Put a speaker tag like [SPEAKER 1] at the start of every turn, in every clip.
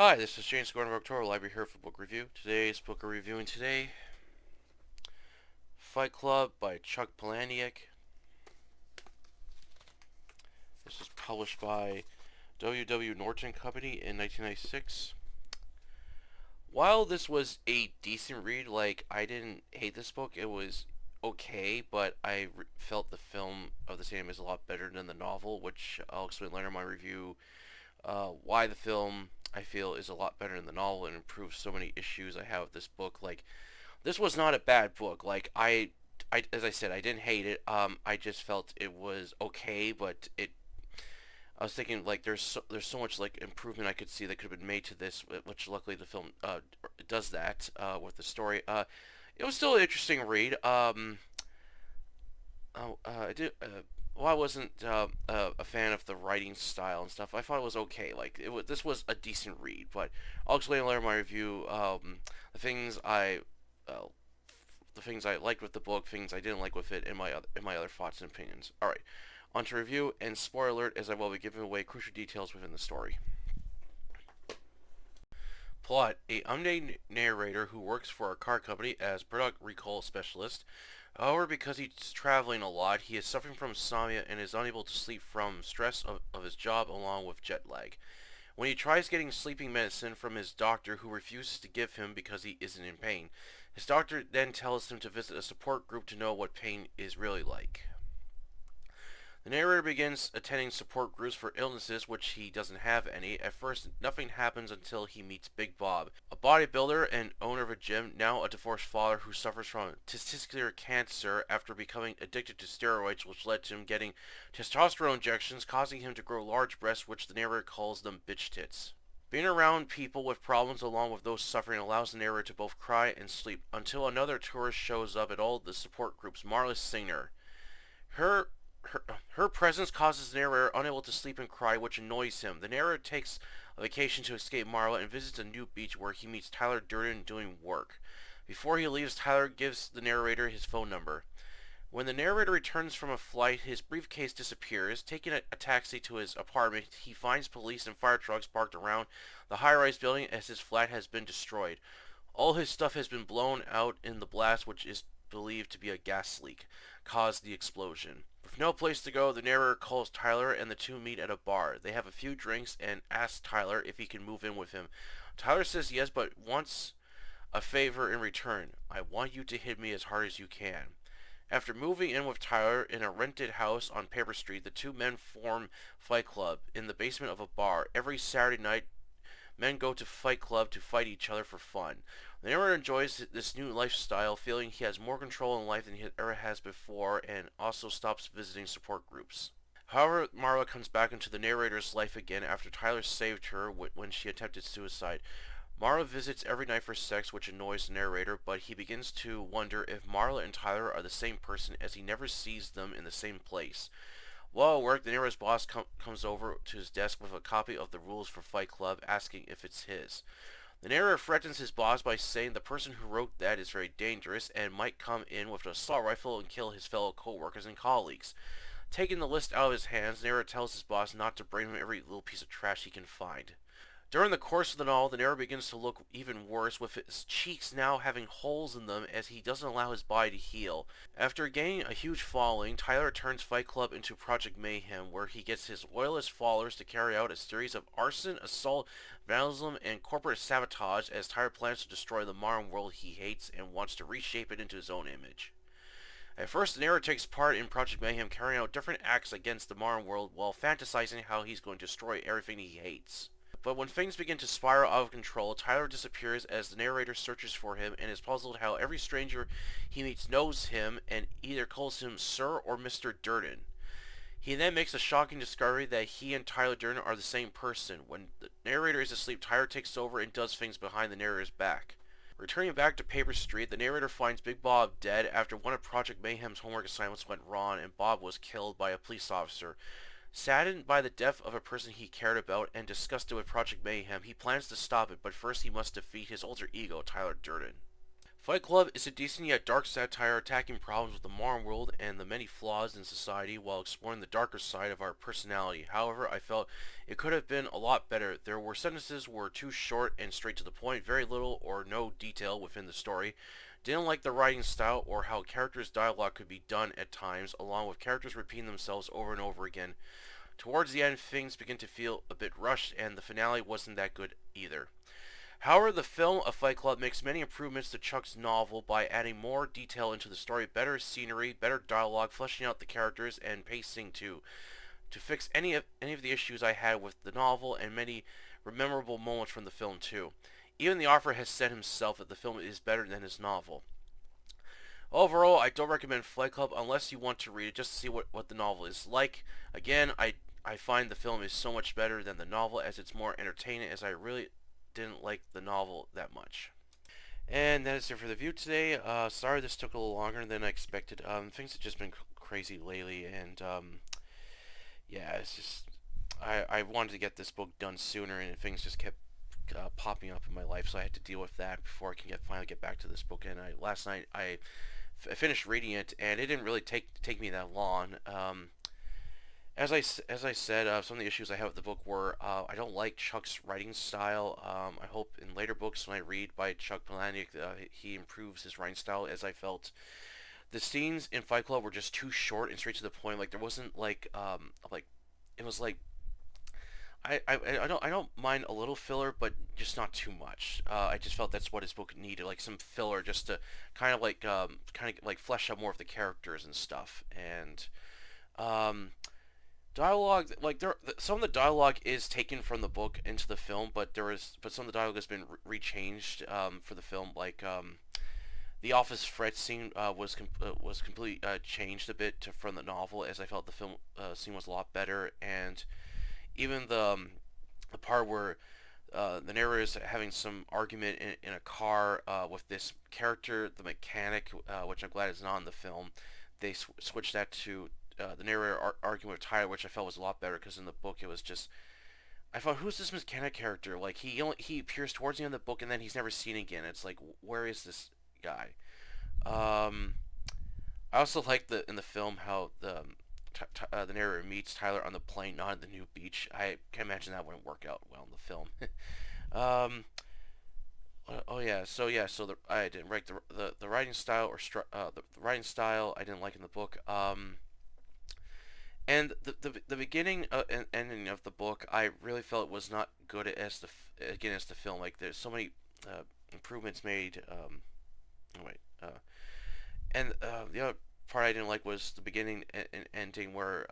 [SPEAKER 1] Hi, this is James Gordon of October Library here for book review. Today's book we're reviewing today, Fight Club by Chuck Palahniuk. This is published by W. Norton Company in 1996. While this was a decent read, I didn't hate this book. It was okay, but I felt the film of the same is a lot better than the novel, which I'll explain later in my review. Why the film I feel is a lot better than the novel and improves so many issues I have with this book. This was not a bad book. As I said, I didn't hate it. I just felt it was okay, but I was thinking there's so much improvement I could see that could have been made to this, which luckily the film does that with the story. It was still an interesting read. I did. Well, I wasn't a fan of the writing style and stuff. I thought it was okay. This was a decent read, but I'll explain later in my review the things I uh, the things I liked with the book, things I didn't like with it, and my other thoughts and opinions. All right, on to review and spoiler alert, as I will be giving away crucial details within the story. Plot: a unnamed narrator who works for a car company as product recall specialist. However, because he's traveling a lot, he is suffering from insomnia and is unable to sleep from stress of his job along with jet lag. When he tries getting sleeping medicine from his doctor, who refuses to give him because he isn't in pain, his doctor then tells him to visit a support group to know what pain is really like. The narrator begins attending support groups for illnesses which he doesn't have any. At first, nothing happens until he meets Big Bob, a bodybuilder and owner of a gym, now a divorced father who suffers from testicular cancer after becoming addicted to steroids, which led to him getting testosterone injections, causing him to grow large breasts, which the narrator calls them bitch tits. Being around people with problems along with those suffering allows the narrator to both cry and sleep, until another tourist shows up at all the support groups, Marla Singer. Her her presence causes the narrator unable to sleep and cry, which annoys him. The narrator takes a vacation to escape Marla and visits a new beach where he meets Tyler Durden doing work. Before he leaves, Tyler gives the narrator his phone number. When the narrator returns from a flight, his briefcase disappears. Taking a taxi to his apartment, he finds police and fire trucks parked around the high-rise building as his flat has been destroyed. All his stuff has been blown out in the blast, which is believed to be a gas leak, caused the explosion. With no place to go, the narrator calls Tyler and the two meet at a bar. They have a few drinks and ask Tyler if he can move in with him. Tyler says yes, but wants a favor in return. I want you to hit me as hard as you can. After moving in with Tyler in a rented house on Paper Street, the two men form Fight Club in the basement of a bar. Every Saturday night, men go to Fight Club to fight each other for fun. The narrator enjoys this new lifestyle, feeling he has more control in life than he ever has before, and also stops visiting support groups. However, Marla comes back into the narrator's life again after Tyler saved her when she attempted suicide. Marla visits every night for sex, which annoys the narrator, but he begins to wonder if Marla and Tyler are the same person, as he never sees them in the same place. While at work, the narrator's boss comes over to his desk with a copy of the rules for Fight Club, asking if it's his. The narrator threatens his boss by saying the person who wrote that is very dangerous and might come in with an assault rifle and kill his fellow co-workers and colleagues. Taking the list out of his hands, the narrator tells his boss not to bring him every little piece of trash he can find. During the course of the novel, the narrator begins to look even worse, with his cheeks now having holes in them as he doesn't allow his body to heal. After gaining a huge following, Tyler turns Fight Club into Project Mayhem, where he gets his loyalist followers to carry out a series of arson, assault, vandalism, and corporate sabotage as Tyler plans to destroy the modern world he hates and wants to reshape it into his own image. At first, the narrator takes part in Project Mayhem, carrying out different acts against the modern world while fantasizing how he's going to destroy everything he hates. But when things begin to spiral out of control, Tyler disappears as the narrator searches for him and is puzzled how every stranger he meets knows him and either calls him Sir or Mr. Durden. He then makes a shocking discovery that he and Tyler Durden are the same person. When the narrator is asleep, Tyler takes over and does things behind the narrator's back. Returning back to Paper Street, the narrator finds Big Bob dead after one of Project Mayhem's homework assignments went wrong and Bob was killed by a police officer. Saddened by the death of a person he cared about and disgusted with Project Mayhem, he plans to stop it, but first he must defeat his alter ego, Tyler Durden. Fight Club is a decent yet dark satire attacking problems with the modern world and the many flaws in society while exploring the darker side of our personality. However, I felt it could have been a lot better. There were sentences were too short and straight to the point, very little or no detail within the story. Didn't like the writing style or how characters' dialogue could be done at times, along with characters repeating themselves over and over again. Towards the end, things begin to feel a bit rushed, and the finale wasn't that good either. However, the film of Fight Club makes many improvements to Chuck's novel by adding more detail into the story, better scenery, better dialogue, fleshing out the characters, and pacing too, to fix any of the issues I had with the novel and many memorable moments from the film too. Even the author has said himself that the film is better than his novel. Overall, I don't recommend Fight Club unless you want to read it just to see what the novel is like. Again, I find the film is so much better than the novel as it's more entertaining as I really didn't like the novel that much. And that is it for the review today. Sorry this took a little longer than I expected. Things have just been crazy lately, and yeah, it's just I wanted to get this book done sooner, and things just kept popping up in my life, so I had to deal with that before I can finally get back to this book. And last night I finished reading it, and it didn't really take me that long. As I said, some of the issues I have with the book were I don't like Chuck's writing style. I hope in later books when I read by Chuck Palahniuk, he improves his writing style. As I felt, the scenes in Fight Club were just too short and straight to the point. Like there wasn't like it was like I don't mind a little filler, but just not too much. I just felt that's what his book needed, like some filler, just to kind of like flesh out more of the characters and stuff. And dialogue, like some of the dialogue is taken from the book into the film, but some of the dialogue has been rechanged for the film. Like the office Fred scene was completely changed a bit from the novel, as I felt the film scene was a lot better. And even the part where the narrator is having some argument in a car with this character, the mechanic, which I'm glad is not in the film. They switched that to the narrator arguing with Tyler, which I felt was a lot better, because in the book it was just, I thought, who's this mechanic character? Like he appears towards the end of the book and then he's never seen again. It's like, where is this guy? I also like in the film how the narrator meets Tyler on the plane, not at the new beach. I can imagine that wouldn't work out well in the film. um, oh yeah, so I didn't like the writing style the writing style I didn't like in the book. And the beginning and ending of the book, I really felt was not good as as the film. Like there's so many improvements made. Wait, and the other part I didn't like was the beginning and ending, where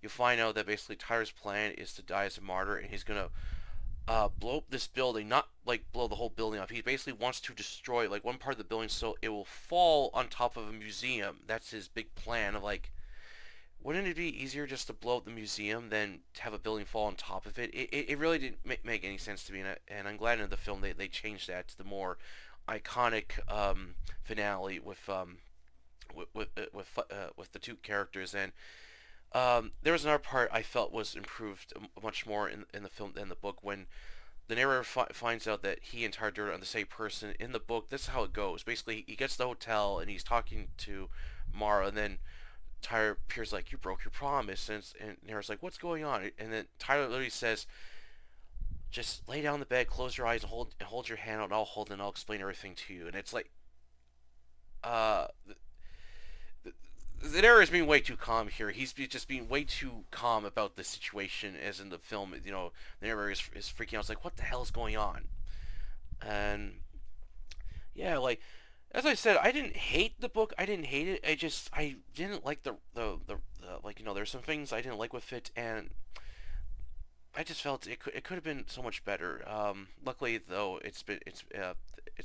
[SPEAKER 1] you find out that basically Tyler's plan is to die as a martyr, and he's gonna blow up this building, not like blow the whole building up. He basically wants to destroy like one part of the building so it will fall on top of a museum. That's his big plan of like, wouldn't it be easier just to blow up the museum than to have a building fall on top of it? It really didn't make any sense to me, and I'm glad in the film they changed that to the more iconic finale with the two characters. And there was another part I felt was improved much more in the film than the book, when the narrator finds out that he and Tyler Durden are the same person. In the book, this is how it goes. Basically, he gets to the hotel and he's talking to Mara, and then Tyler appears like, you broke your promise, and Nara's like, what's going on? And then Tyler literally says, just lay down on the bed, close your eyes, and hold your hand out, and I'll hold it, and I'll explain everything to you. And it's like, uh, the narrator is being way too calm here. He's just being way too calm about the situation, as in the film, the narrator is freaking out. It's like, what the hell is going on? And yeah, like, as I said, I didn't hate the book. I didn't hate it. I didn't like the like, there's some things I didn't like with it, and I just felt it could have been so much better. Luckily though, it's been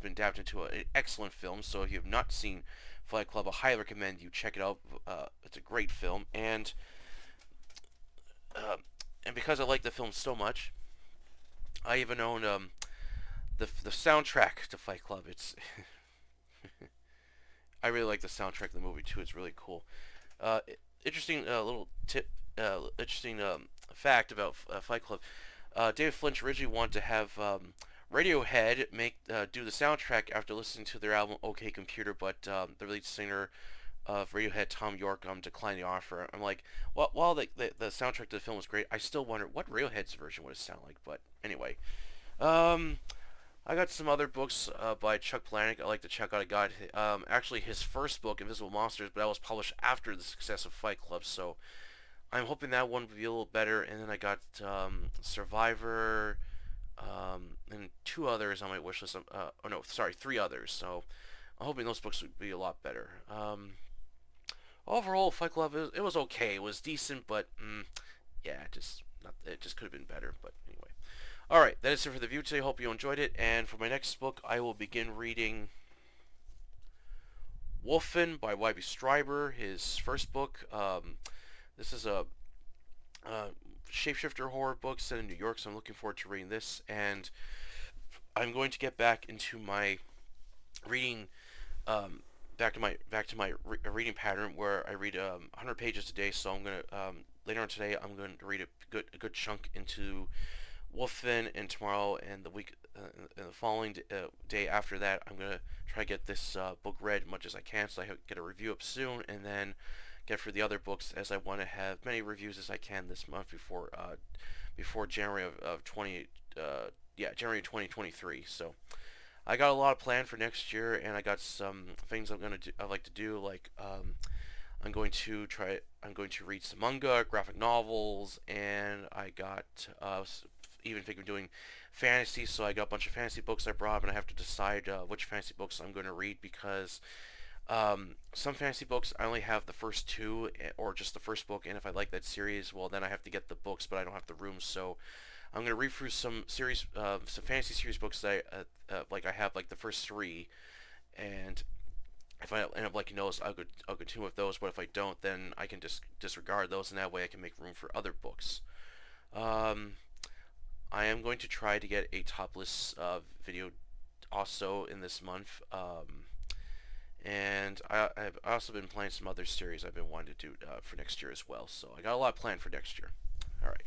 [SPEAKER 1] adapted into an excellent film. So if you have not seen Fight Club, I highly recommend you check it out. It's a great film, uh, and because I like the film so much, I even own the soundtrack to Fight Club. It's I really like the soundtrack of the movie too. It's really cool. Uh, Interesting little tip. Interesting fact about Fight Club. David Finch originally wanted to have Radiohead do the soundtrack after listening to their album OK Computer, but the lead singer of Radiohead, Tom York, declined the offer. I'm like, well, while the soundtrack to the film was great, I still wonder what Radiohead's version would sound like. But anyway, um, I got some other books by Chuck Palahniuk I like to check out. I got actually his first book, Invisible Monsters, but that was published after the success of Fight Club, so I'm hoping that one will be a little better. And then I got Survivor, and two others on my wish list. Oh no, sorry, three others. So I'm hoping those books would be a lot better. Overall, Fight Club it was okay. It was decent, but yeah, it just could have been better. But anyway, all right, that is it for the review today. Hope you enjoyed it. And for my next book, I will begin reading Wolfen by Y.B. Stryber, his first book. This is a shapeshifter horror book set in New York, so I'm looking forward to reading this. And I'm going to get back into my reading, back to my reading pattern where I read 100 pages a day. So I'm gonna later on today I'm going to read a good chunk into Wolfen, and tomorrow and the week and the following day after that I'm gonna try to get this book read as much as I can, so I get a review up soon, and then get for the other books, as I want to have many reviews as I can this month before January of 20 January 2023. So I got a lot planned for next year, and I got some things I like to do, like I'm going to read some manga, graphic novels, and I got even thinking of doing fantasy. So I got a bunch of fantasy books I brought, and I have to decide which fantasy books I'm going to read, because some fantasy books I only have the first two or just the first book, and if I like that series, well then I have to get the books, but I don't have the room. So I'm gonna read through some fantasy series books that I have like the first three, and if I end up liking those, I'll continue with those. But if I don't, then I can just disregard those, and that way I can make room for other books. Um, I am going to try to get a topless video also in this month. And I've also been playing some other series I've been wanting to do for next year as well. So I got a lot planned for next year. Alright.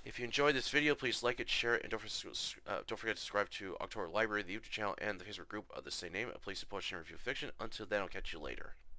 [SPEAKER 1] If you enjoyed this video, please like it, share it, and don't forget to subscribe to October Library, the YouTube channel, and the Facebook group of the same name, a place to post and review fiction. Until then, I'll catch you later.